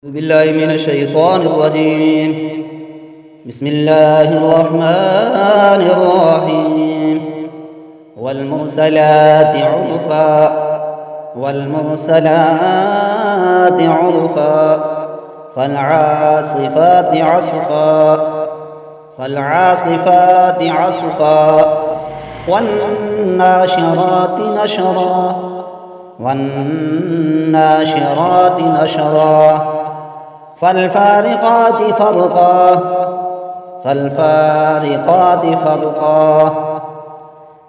أعوذ بالله من الشيطان الرجيم. بسم الله الرحمن الرحيم. والمرسلات عرفا والمرسلات عرفا فالعاصفات عصفا فالعاصفات عصفا والناشرات نشرا والناشرات نشرا فالفارقات فرقا فالفارقات فرقا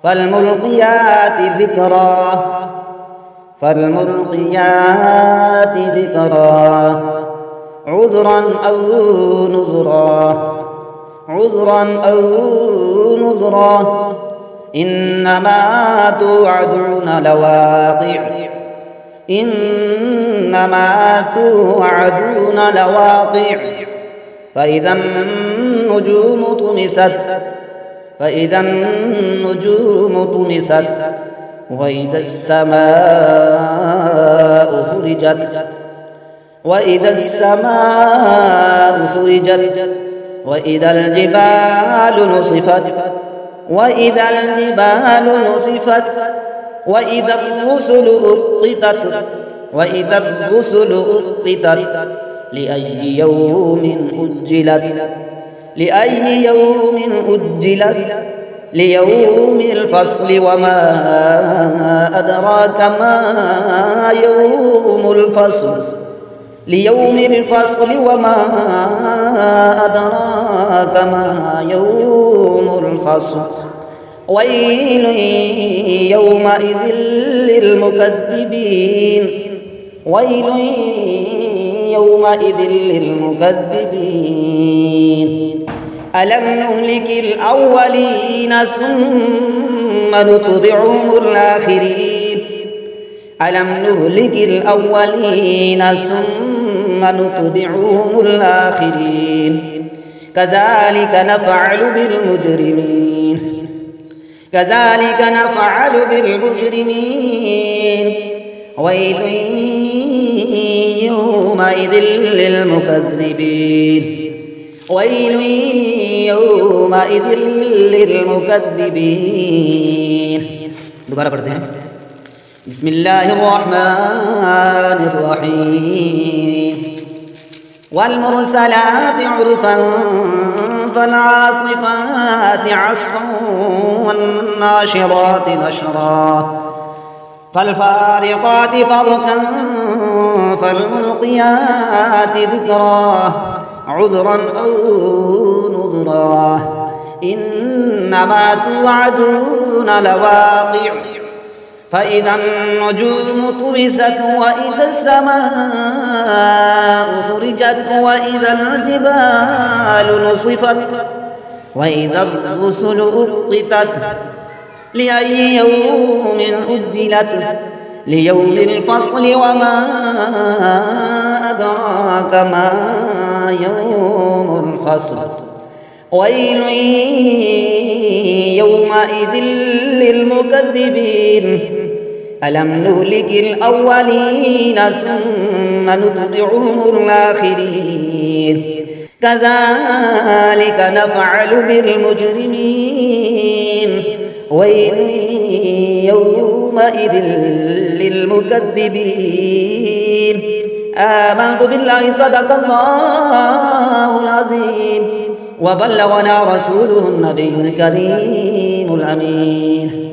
فالملقيات ذكرا فالملقيات ذكرا عذرا أو نذرا عذرا أو نذرا إنما توعدون لواقع إنما توعدون لواقع فإذا النجوم طمست فإذا النجوم طمست وإذا السماء فرجت وإذا السماء فرجت وإذا الجبال نصفت وإذا الجبال نصفت وإذا الرسل أقتت وإذا الرسل أقتت لأي يوم أجلت لأي يوم أجلت ليوم الفصل وما أدراك ما يوم الفصل ليوم الفصل وما أدراك ما يوم الفصل ويل يومئذ للمكذبين ويل يومئذ للمكذبين ألم نهلك الأولين ثم نتبعهم الآخرين ألم نهلك الأولين ثم نتبعهم الآخرين كذلك نفعل بالمجرمين كذلك نفعل بالمجرمين ويل يومئذ للمكذبين ويل يومئذ للمكذبين دوبارہ پڑھتے ہیں بسم الله الرحمن الرحيم والمرسلات عرفا فالعاصفات عصفا والناشرات نشرا فالفارقات فرقا فالملقيات ذكرا عذرا أو نذرا إنما توعدون لواقع فإذا النجوم طمست وإذا السماء فرجت وإذا الجبال نصفت وإذا الرسل أقتت لأي يوم أجلت ليوم الفصل وما أدراك ما يوم الفصل ويل يومئذ للمكذبين ألم نهلك الأولين ثم نتبعهم الآخرين كذلك نفعل بالمجرمين ويل يومئذ للمكذبين آمنت بالله صدق الله العظيم وبلغنا رسوله النبي الكريم الأمين